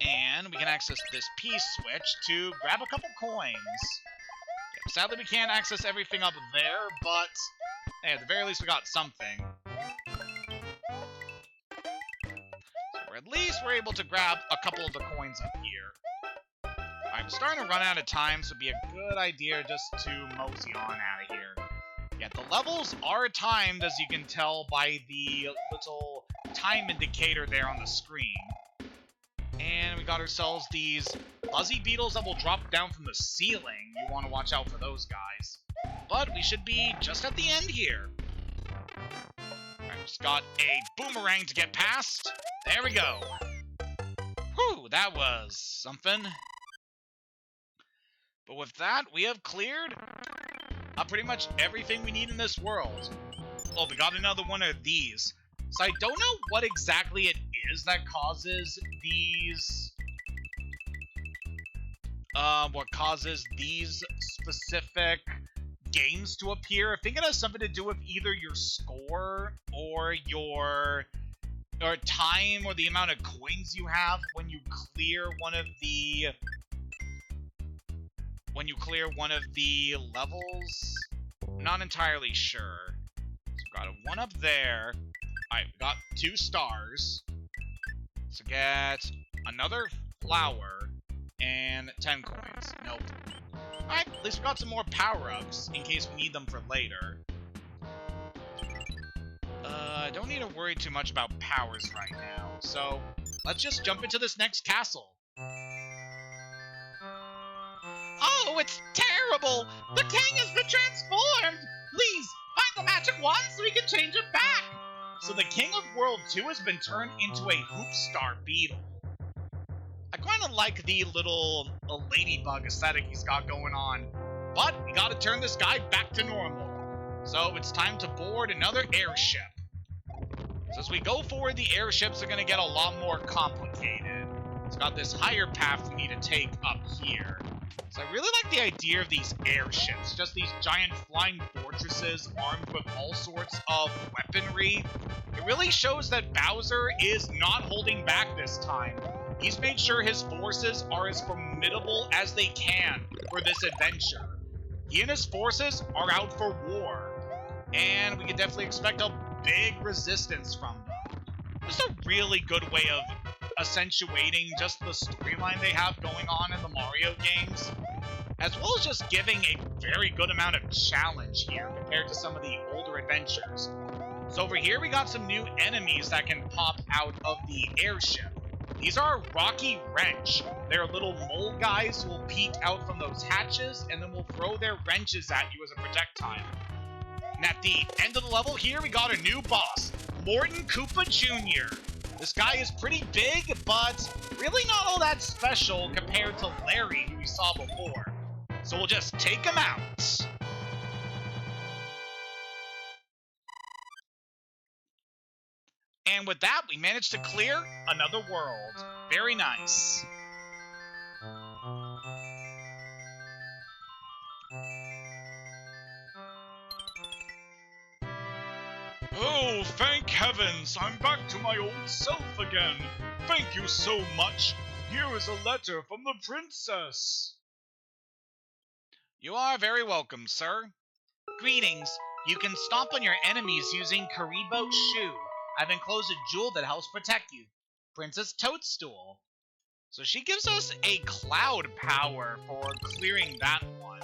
And we can access this P-switch to grab a couple coins. Sadly, we can't access everything up there, but hey, at the very least, we got something. So at least we're able to grab a couple of the coins up here. I'm starting to run out of time, so it'd be a good idea just to mosey on out of here. Yeah, the levels are timed, as you can tell by the little time indicator there on the screen. And we got ourselves these Buzzy Beetles that will drop down from the ceiling. You want to watch out for those guys. But we should be just at the end here. Alright, just got a boomerang to get past. There we go. Whew, that was something. But with that, we have cleared pretty much everything we need in this world. Oh, we got another one of these. So I don't know what exactly it is that causes these... what causes these specific games to appear. I think it has something to do with either your score or your... or time or the amount of coins you have when you clear one of the... when you clear one of the levels. I'm not entirely sure. So we've got a one up there. Alright, we got 2 stars. So get another flower and 10 coins. Nope. Alright, at least we got some more power-ups in case we need them for later. I don't need to worry too much about powers right now. So let's just jump into this next castle. Oh, it's terrible! The king has been transformed! Please, find the magic wand so we can change it back! So the king of World 2 has been turned into a hoop star beetle. I kind of like the little ladybug aesthetic he's got going on. But we gotta turn this guy back to normal. So it's time to board another airship. So as we go forward, the airships are gonna get a lot more complicated. It's got this higher path we need to take up here. So So I really like the idea of these airships, just these giant flying fortresses armed with all sorts of weaponry. It really shows that Bowser is not holding back this time. He's made sure his forces are as formidable as they can for this adventure. He and his forces are out for war, and we can definitely expect a big resistance from them. This is a really good way of accentuating just the storyline they have going on in the Mario games, as well as just giving a very good amount of challenge here compared to some of the older adventures. So over here we got some new enemies that can pop out of the airship. These are Rocky Wrench. They're little mole guys who will peek out from those hatches and then will throw their wrenches at you as a projectile. And at the end of the level here, we got a new boss, Morton Koopa Jr. This guy is pretty big, but really not all that special compared to Larry, who we saw before. So we'll just take him out. And with that, we managed to clear another world. Very nice. Oh, thank heavens! I'm back to my old self again. Thank you so much. Here is a letter from the princess. You are very welcome, sir. Greetings. You can stomp on your enemies using Karibo's shoe. I've enclosed a jewel that helps protect you. Princess Toadstool. So she gives us a cloud power for clearing that one.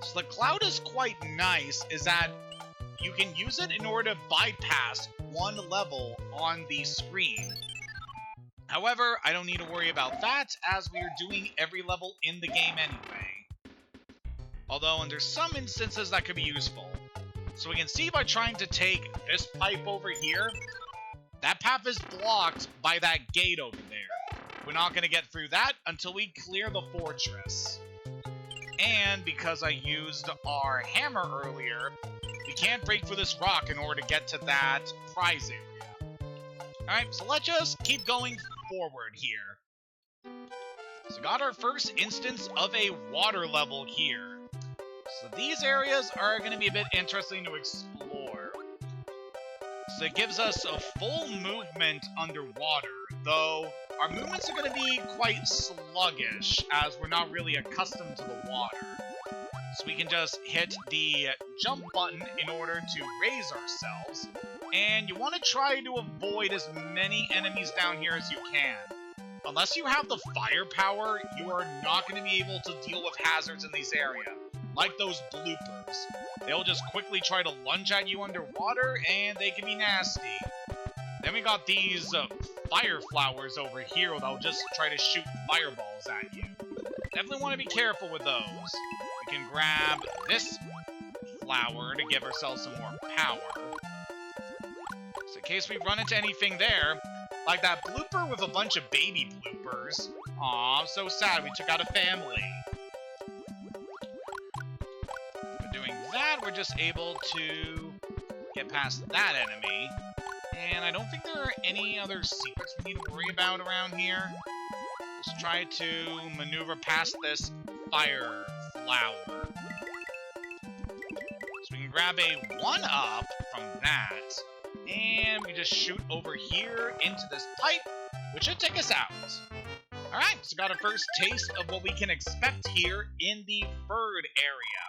So the cloud is quite nice, is that you can use it in order to bypass one level on the screen. However, I don't need to worry about that, as we are doing every level in the game anyway. Although under some instances that could be useful. So we can see by trying to take this pipe over here, that path is blocked by that gate over there. We're not going to get through that until we clear the fortress. And because I used our hammer earlier, we can't break through this rock in order to get to that prize area. Alright, so let's just keep going forward here. So got our first instance of a water level here. So these areas are going to be a bit interesting to explore. So it gives us a full movement underwater, though our movements are going to be quite sluggish, as we're not really accustomed to the water. So we can just hit the jump button in order to raise ourselves, and you want to try to avoid as many enemies down here as you can. Unless you have the firepower, you are not going to be able to deal with hazards in this area, like those bloopers. They'll just quickly try to lunge at you underwater, and they can be nasty. Then we got these fire flowers over here that'll just try to shoot fireballs at you. Definitely want to be careful with those. We can grab this flower to give ourselves some more power. So in case we run into anything there, like that blooper with a bunch of baby bloopers. Aw, so sad, we took out a family. By doing that, we're just able to get past that enemy. And I don't think there are any other secrets we need to worry about around here. Let's try to maneuver past this fire flower. So we can grab a 1-up from that. And we just shoot over here into this pipe, which should take us out. Alright, so got a first taste of what we can expect here in the third area.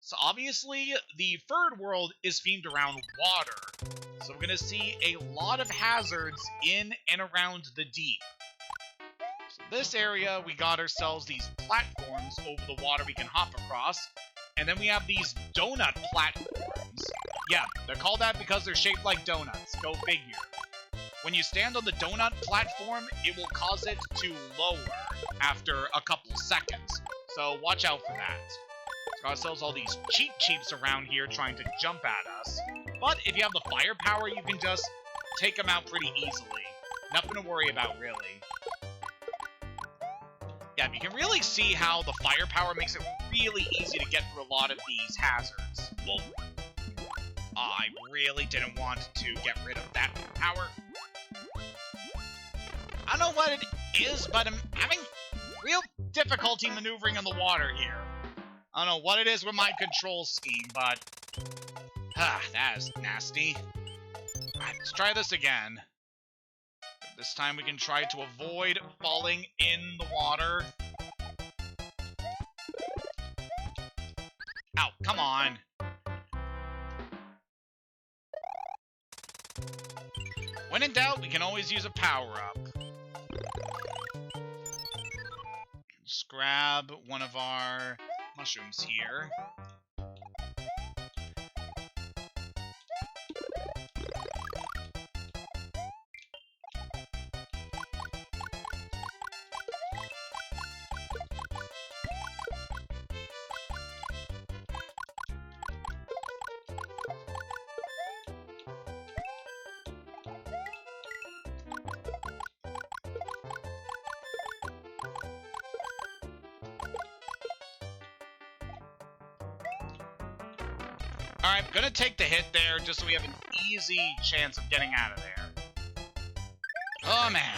So obviously, the third world is themed around water. So we're going to see a lot of hazards in and around the deep. So this area, we got ourselves these platforms over the water we can hop across. And then we have these donut platforms. Yeah, they're called that because they're shaped like donuts. Go figure. When you stand on the donut platform, it will cause it to lower after a couple seconds. So watch out for that. Got ourselves all these cheap cheeps around here trying to jump at us. But if you have the firepower, you can just take them out pretty easily. Nothing to worry about, really. Yeah, you can really see how the firepower makes it really easy to get through a lot of these hazards. Whoa. I really didn't want to get rid of that power. I don't know what it is, but I'm having real difficulty maneuvering in the water here. I don't know what it is with my control scheme, but... that is nasty. Alright, let's try this again. This time we can try to avoid falling in the water. Ow, come on. When in doubt, we can always use a power-up. Just grab one of our mushrooms here. Alright, I'm gonna take the hit there just so we have an easy chance of getting out of there. Oh man.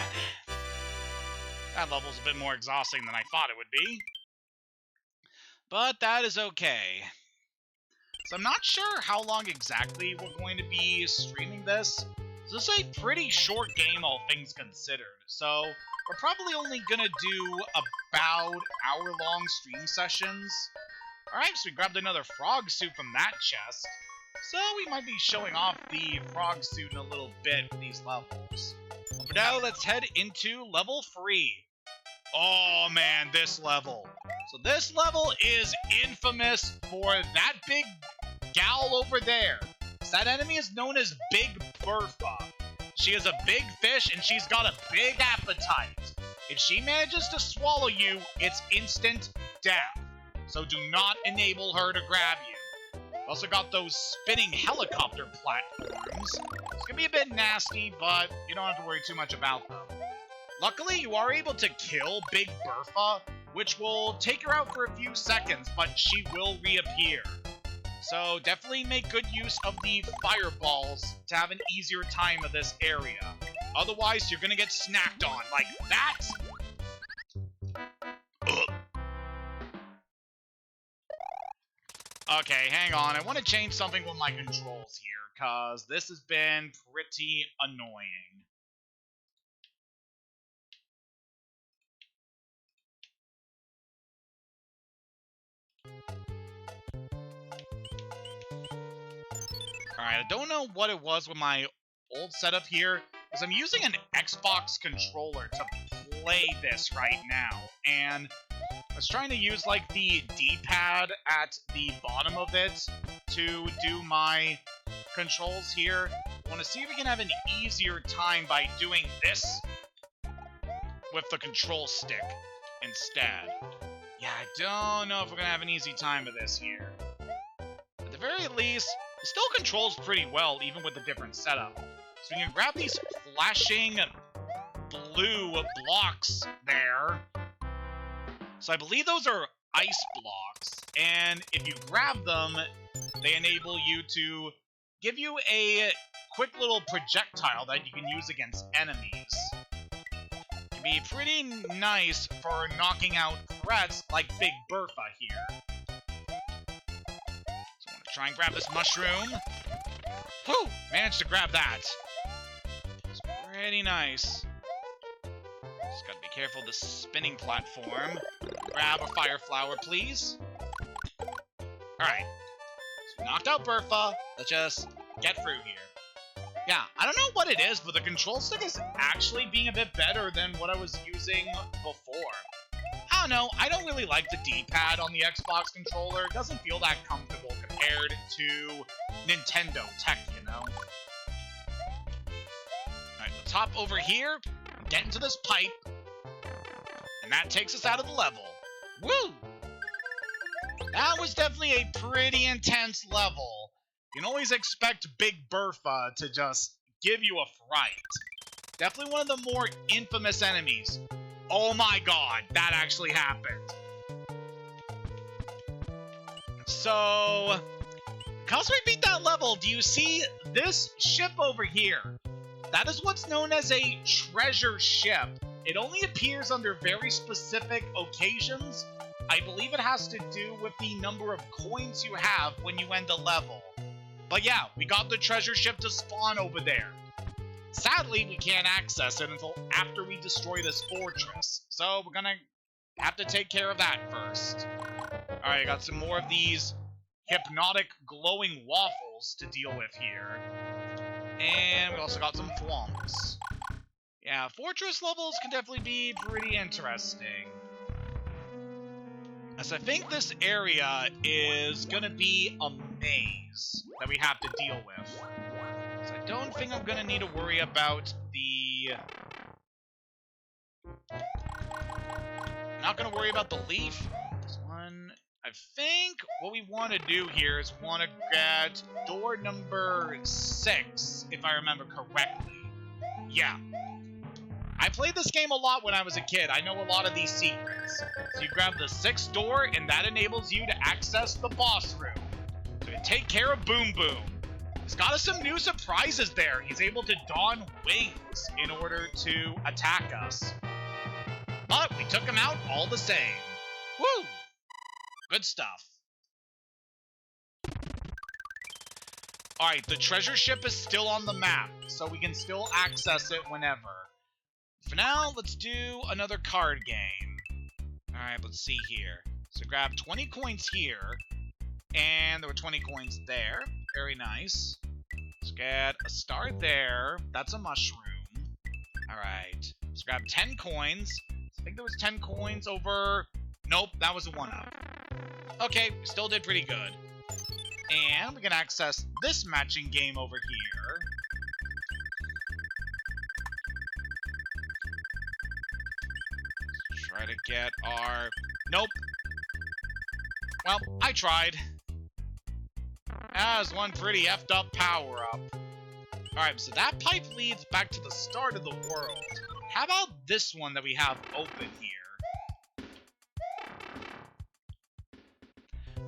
That level's a bit more exhausting than I thought it would be. But that is okay. So I'm not sure how long exactly we're going to be streaming this. This is a pretty short game, all things considered. So we're probably only gonna do about hour-long stream sessions. Alright, so we grabbed another frog suit from that chest. So we might be showing off the frog suit in a little bit for these levels. But for now, let's head into level 3. Oh man, this level. So this level is infamous for that big gal over there. That enemy is known as Big Bertha. She is a big fish and she's got a big appetite. If she manages to swallow you, it's instant death. So do not enable her to grab you. Also got those spinning helicopter platforms. It's gonna be a bit nasty, but you don't have to worry too much about them. Luckily, you are able to kill Big Bertha, which will take her out for a few seconds, but she will reappear. So definitely make good use of the fireballs to have an easier time of this area. Otherwise, you're gonna get snacked on like that. Okay, hang on. I want to change something with my controls here, because this has been pretty annoying. Alright, I don't know what it was with my old setup here, because I'm using an Xbox controller to play this right now, and I was trying to use, like, the D-pad at the bottom of it to do my controls here. I want to see if we can have an easier time by doing this with the control stick instead. Yeah, I don't know if we're going to have an easy time with this here. At the very least, it still controls pretty well, even with the different setup. So we can grab these flashing blue blocks there. So I believe those are ice blocks, and if you grab them, they enable you to give you a quick little projectile that you can use against enemies. It can be pretty nice for knocking out threats like Big Bertha here. So I want to try and grab this mushroom. Whew! Managed to grab that. It's pretty nice. Just gotta be careful of the spinning platform. Grab a fire flower, please. Alright. So we knocked out Bertha. Let's just get through here. Yeah, I don't know what it is, but the control stick is actually being a bit better than what I was using before. I don't know, I don't really like the D-pad on the Xbox controller. It doesn't feel that comfortable compared to Nintendo tech, you know? Alright, let's hop over here, get into this pipe, and that takes us out of the level. Woo! That was definitely a pretty intense level. You can always expect Big Bertha to just give you a fright. Definitely one of the more infamous enemies. Oh my god, that actually happened. So, because we beat that level, do you see this ship over here? That is what's known as a treasure ship. It only appears under very specific occasions. I believe it has to do with the number of coins you have when you end a level. But yeah, we got the treasure ship to spawn over there. Sadly, we can't access it until after we destroy this fortress. So we're gonna have to take care of that first. Alright, got some more of these hypnotic glowing waffles to deal with here. And we also got some thwomps. Yeah, fortress levels can definitely be pretty interesting. As I think this area is gonna be a maze that we have to deal with. So I don't think I'm gonna need to worry about the... I'm not gonna worry about the leaf. This one... I think what we want to do here is want to get door number 6, if I remember correctly. Yeah. I played this game a lot when I was a kid. I know a lot of these secrets. So you grab the 6th door, and that enables you to access the boss room. So you take care of Boom Boom. He's got us some new surprises there. He's able to don wings in order to attack us. But we took him out all the same. Woo! Good stuff. Alright, the treasure ship is still on the map, so we can still access it whenever. For now, let's do another card game. Alright, let's see here. So grab 20 coins here, and there were 20 coins there. Very nice. Let's get a star there. That's a mushroom. Alright, let's grab 10 coins. I think there was 10 coins over... Nope, that was a 1-up. Okay, still did pretty good. And we can access this matching game over here. Let's try to get our... Nope. Well, I tried. That was one pretty effed up power-up. Alright, so that pipe leads back to the start of the world. How about this one that we have open here?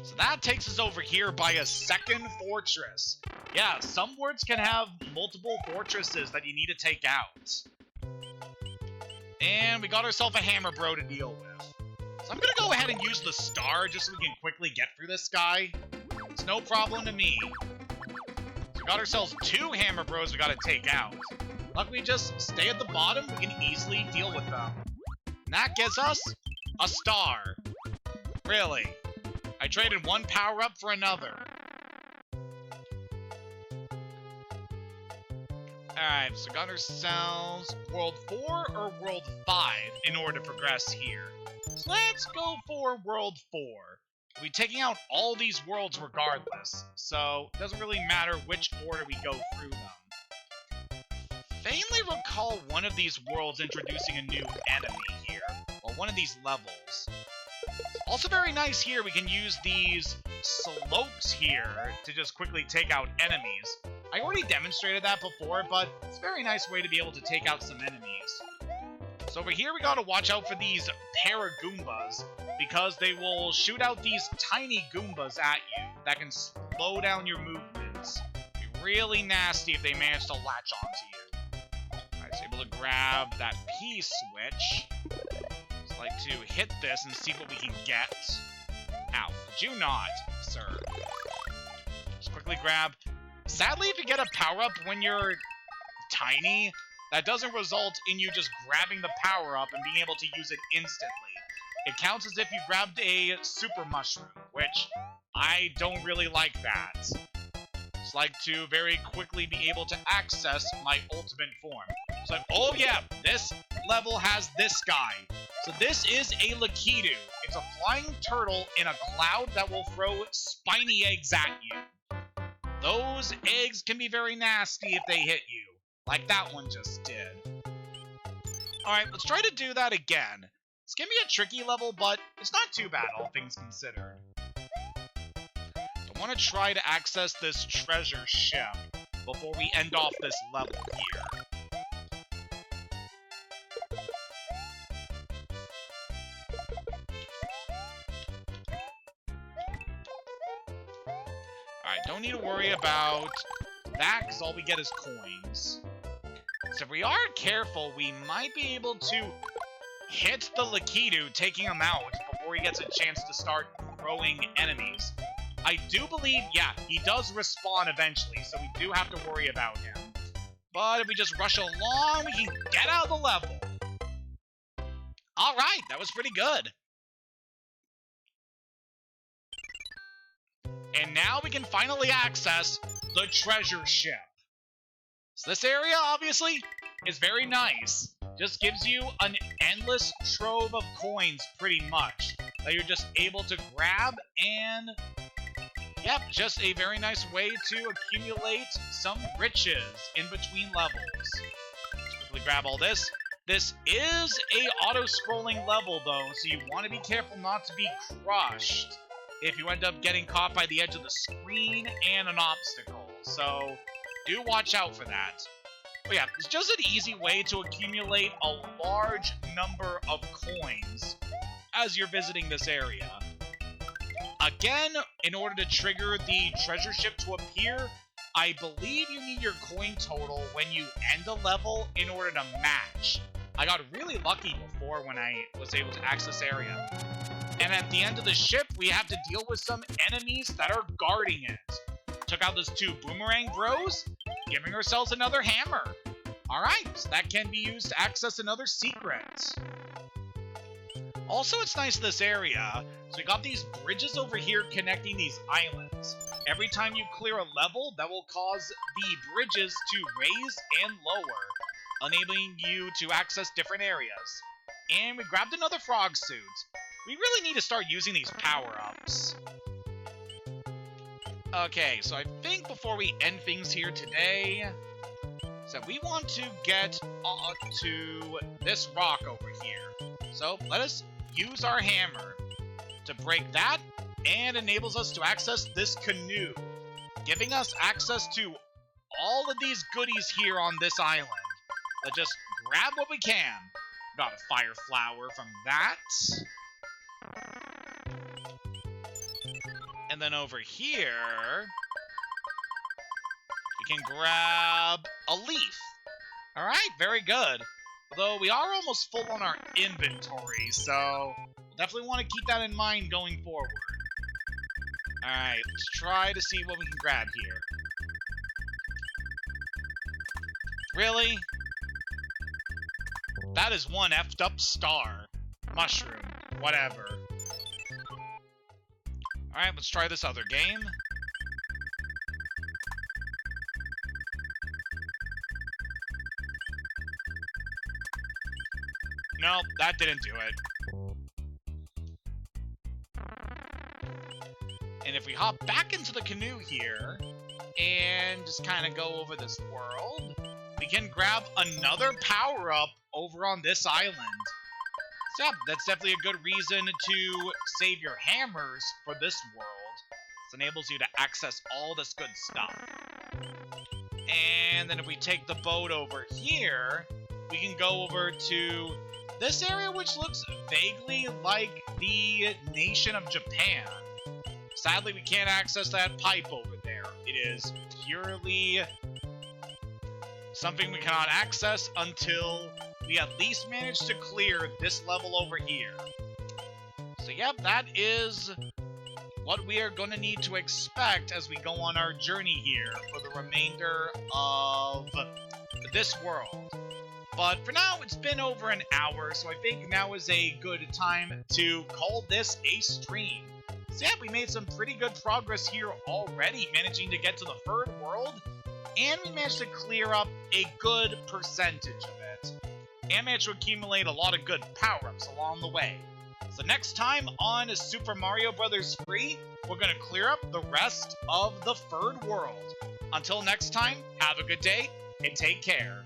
So that takes us over here by a second fortress. Yeah, some worlds can have multiple fortresses that you need to take out. And we got ourselves a hammer bro to deal with. So I'm gonna go ahead and use the star just so we can quickly get through this guy. It's no problem to me. So we got ourselves 2 hammer bros we gotta take out. Luckily, just stay at the bottom, we can easily deal with them. And that gets us a star. Really. I traded one power-up for another. Alright, so got ourselves World 4 or World 5 in order to progress here. So let's go for World 4. We'll be taking out all these worlds regardless, so it doesn't really matter which order we go through them. Vaguely recall one of these worlds introducing a new enemy here, or one of these levels. Also very nice here, we can use these slopes here to just quickly take out enemies. I already demonstrated that before, but it's a very nice way to be able to take out some enemies. So over here we gotta watch out for these Paragoombas, because they will shoot out these tiny Goombas at you that can slow down your movements. It'd be really nasty if they manage to latch onto you. Alright, so able to grab that P switch. Like to hit this and see what we can get. Ow, could you not, sir? Just quickly grab. Sadly, if you get a power-up when you're tiny, that doesn't result in you just grabbing the power-up and being able to use it instantly. It counts as if you grabbed a super mushroom, which I don't really like that. Just like to very quickly be able to access my ultimate form. It's like, oh yeah, this level has this guy. So this is a Lakitu. It's a flying turtle in a cloud that will throw spiny eggs at you. Those eggs can be very nasty if they hit you, like that one just did. Alright, let's try to do that again. It's gonna be a tricky level, but it's not too bad, all things considered. I want to try to access this treasure ship before we end off this level here. Alright, don't need to worry about that, because all we get is coins. So if we are careful, we might be able to hit the Lakitu, taking him out before he gets a chance to start throwing enemies. I do believe, yeah, he does respawn eventually, so we do have to worry about him. But if we just rush along, we can get out of the level. Alright, that was pretty good. And now we can finally access the treasure ship. So this area, obviously, is very nice. Just gives you an endless trove of coins, pretty much, that you're just able to grab and... Yep, just a very nice way to accumulate some riches in between levels. Let's quickly grab all this. This is a auto-scrolling level, though, so you want to be careful not to be crushed if you end up getting caught by the edge of the screen and an obstacle. So, do watch out for that. But yeah, it's just an easy way to accumulate a large number of coins as you're visiting this area. Again, in order to trigger the treasure ship to appear, I believe you need your coin total when you end a level in order to match. I got really lucky before when I was able to access this area. And at the end of the ship, we have to deal with some enemies that are guarding it. Took out those 2 boomerang bros, giving ourselves another hammer. Alright, so that can be used to access another secret. Also, it's nice in this area, so we got these bridges over here connecting these islands. Every time you clear a level, that will cause the bridges to raise and lower, enabling you to access different areas. And we grabbed another frog suit. We really need to start using these power-ups. Okay, so I think before we end things here today, so we want to get onto this rock over here. So let us use our hammer to break that, and enables us to access this canoe, giving us access to all of these goodies here on this island. Let's just grab what we can. Got a fire flower from that. And then over here, we can grab a leaf. Alright, very good. Although we are almost full on our inventory, so we'll definitely want to keep that in mind going forward. Alright, let's try to see what we can grab here. Really? That is one effed up star. Mushroom. Whatever. Alright, let's try this other game. No, that didn't do it. And if we hop back into the canoe here, and just kind of go over this world, we can grab another power-up over on this island. So yeah, that's definitely a good reason to save your hammers for this world. It enables you to access all this good stuff. And then if we take the boat over here, we can go over to this area, which looks vaguely like the nation of Japan. Sadly, we can't access that pipe over there. It is purely something we cannot access until we at least manage to clear this level over here. So yep, that is what we are going to need to expect as we go on our journey here for the remainder of this world. But for now, it's been over an hour, so I think now is a good time to call this a stream. So yeah, we made some pretty good progress here already, managing to get to the third world, and we managed to clear up a good percentage of it, and managed to accumulate a lot of good power-ups along the way. So next time on Super Mario Bros. 3, we're going to clear up the rest of the third world. Until next time, have a good day, and take care.